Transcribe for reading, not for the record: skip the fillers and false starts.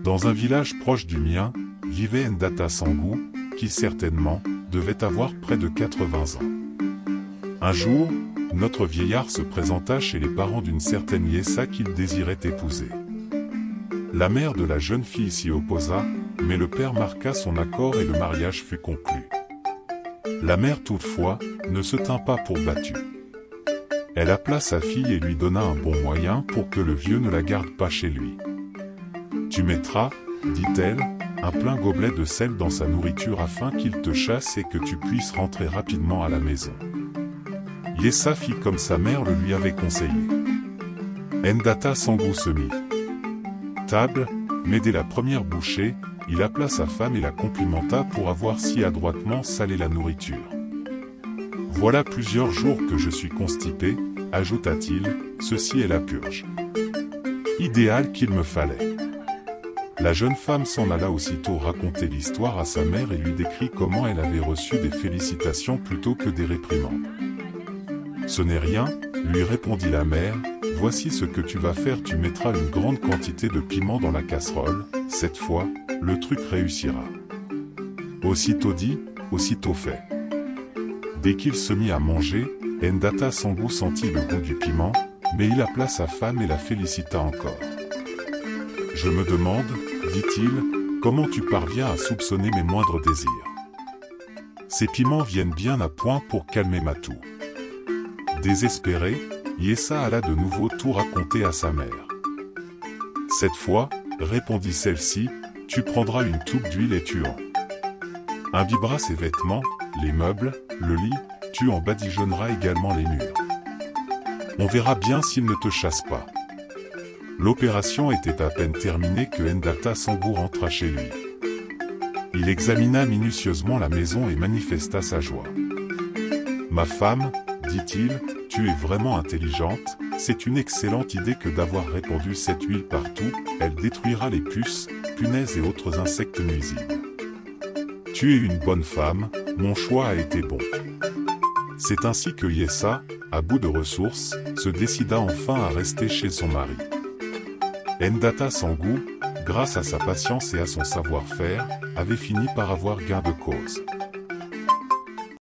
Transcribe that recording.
Dans un village proche du mien, vivait Ndata Sangou, qui certainement devait avoir près de 80 ans. Un jour, notre vieillard se présenta chez les parents d'une certaine Yessa qu'il désirait épouser. La mère de la jeune fille s'y opposa, mais le père marqua son accord et le mariage fut conclu. La mère toutefois ne se tint pas pour battue. Elle appela sa fille et lui donna un bon moyen pour que le vieux ne la garde pas chez lui. « Tu mettras, dit-elle, un plein gobelet de sel dans sa nourriture afin qu'il te chasse et que tu puisses rentrer rapidement à la maison. » Yessa fit comme sa mère le lui avait conseillé. Ndata Sangou se mit. Table, mais dès la première bouchée, il appela sa femme et la complimenta pour avoir si adroitement salé la nourriture. « Voilà plusieurs jours que je suis constipé, ajouta-t-il, ceci est la purge. Idéal qu'il me fallait. » La jeune femme s'en alla aussitôt raconter l'histoire à sa mère et lui décrit comment elle avait reçu des félicitations plutôt que des réprimandes. « Ce n'est rien, lui répondit la mère, voici ce que tu vas faire, tu mettras une grande quantité de piment dans la casserole, cette fois, le truc réussira. » Aussitôt dit, aussitôt fait. Dès qu'il se mit à manger, Ndata Sangou sentit le goût du piment, mais il appela sa femme et la félicita encore. « Je me demande, dit-il, comment tu parviens à soupçonner mes moindres désirs. Ces piments viennent bien à point pour calmer ma toux. » Désespéré, Yessa alla de nouveau tout raconter à sa mère. « Cette fois, répondit celle-ci, tu prendras une toupe d'huile et tu en imbiberas ses vêtements, les meubles, le lit, tu en badigeonneras également les murs. On verra bien s'il ne te chasse pas. » L'opération était à peine terminée que Ndata Sangou rentra chez lui. Il examina minutieusement la maison et manifesta sa joie. « Ma femme, dit-il, tu es vraiment intelligente, c'est une excellente idée que d'avoir répandu cette huile partout, elle détruira les puces, punaises et autres insectes nuisibles. Tu es une bonne femme, mon choix a été bon. » C'est ainsi que Yessa, à bout de ressources, se décida enfin à rester chez son mari. Ndata Sangou, grâce à sa patience et à son savoir-faire, avait fini par avoir gain de cause.